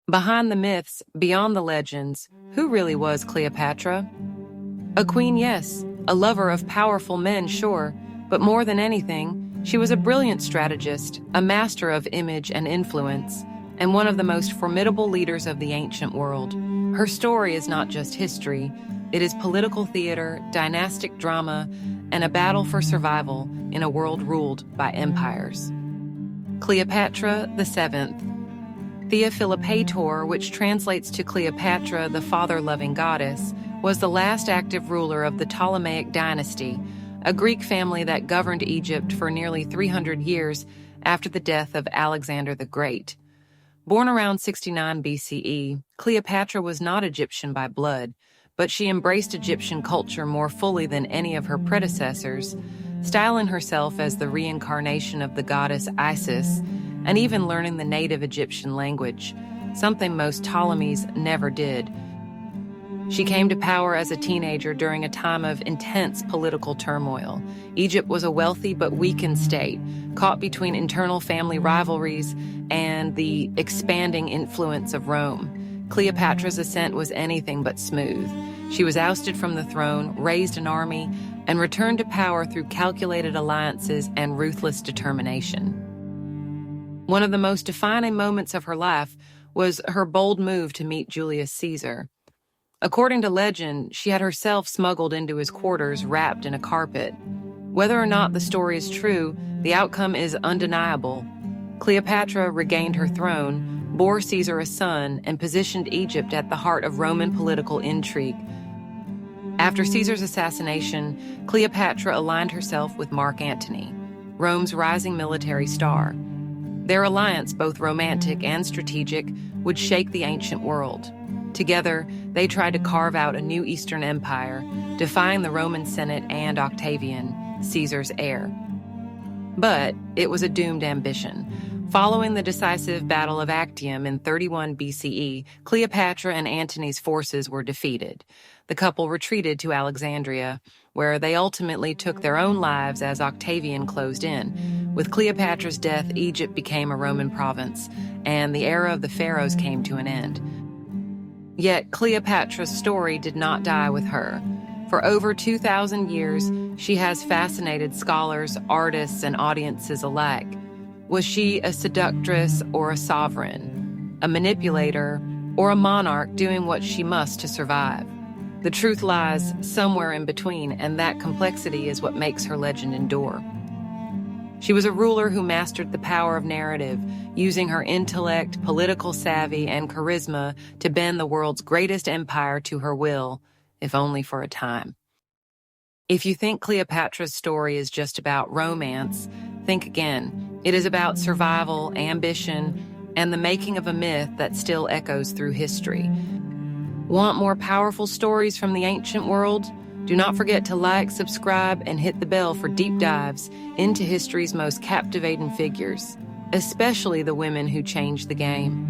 Behind the myths, beyond the legends, who really was Cleopatra? A queen, yes. A lover of powerful men, sure. But more than anything, she was a brilliant strategist, a master of image and influence, and one of the most formidable leaders of the ancient world. Her story is not just history. It is political theater, dynastic drama, and a battle for survival in a world ruled by empires. Cleopatra VII. Theophilopator, which translates to Cleopatra, the father-loving goddess, was the last active ruler of the Ptolemaic dynasty, a Greek family that governed Egypt for nearly 300 years after the death of Alexander the Great. Born around 69 BCE, Cleopatra was not Egyptian by blood, but she embraced Egyptian culture more fully than any of her predecessors, styling herself as the reincarnation of the goddess Isis, and even learning the native Egyptian language, something most Ptolemies never did. She came to power as a teenager during a time of intense political turmoil. Egypt was a wealthy but weakened state, caught between internal family rivalries and the expanding influence of Rome. Cleopatra's ascent was anything but smooth. She was ousted from the throne, raised an army, and returned to power through calculated alliances and ruthless determination. One of the most defining moments of her life was her bold move to meet Julius Caesar. According to legend, she had herself smuggled into his quarters wrapped in a carpet. Whether or not the story is true, the outcome is undeniable. Cleopatra regained her throne, bore Caesar a son, and positioned Egypt at the heart of Roman political intrigue. After Caesar's assassination, Cleopatra aligned herself with Mark Antony, Rome's rising military star. Their alliance, both romantic and strategic, would shake the ancient world. Together, they tried to carve out a new Eastern empire, defying the Roman Senate and Octavian, Caesar's heir. But it was a doomed ambition. Following the decisive Battle of Actium in 31 BCE, Cleopatra and Antony's forces were defeated. The couple retreated to Alexandria, where they ultimately took their own lives as Octavian closed in. With Cleopatra's death, Egypt became a Roman province, and the era of the pharaohs came to an end. Yet Cleopatra's story did not die with her. For over 2,000 years, she has fascinated scholars, artists, and audiences alike. Was she a seductress or a sovereign, a manipulator, or a monarch doing what she must to survive? The truth lies somewhere in between, and that complexity is what makes her legend endure. She was a ruler who mastered the power of narrative, using her intellect, political savvy, and charisma to bend the world's greatest empire to her will, if only for a time. If you think Cleopatra's story is just about romance, think again. It is about survival, ambition, and the making of a myth that still echoes through history. Want more powerful stories from the ancient world? Do not forget to like, subscribe, and hit the bell for deep dives into history's most captivating figures, especially the women who changed the game.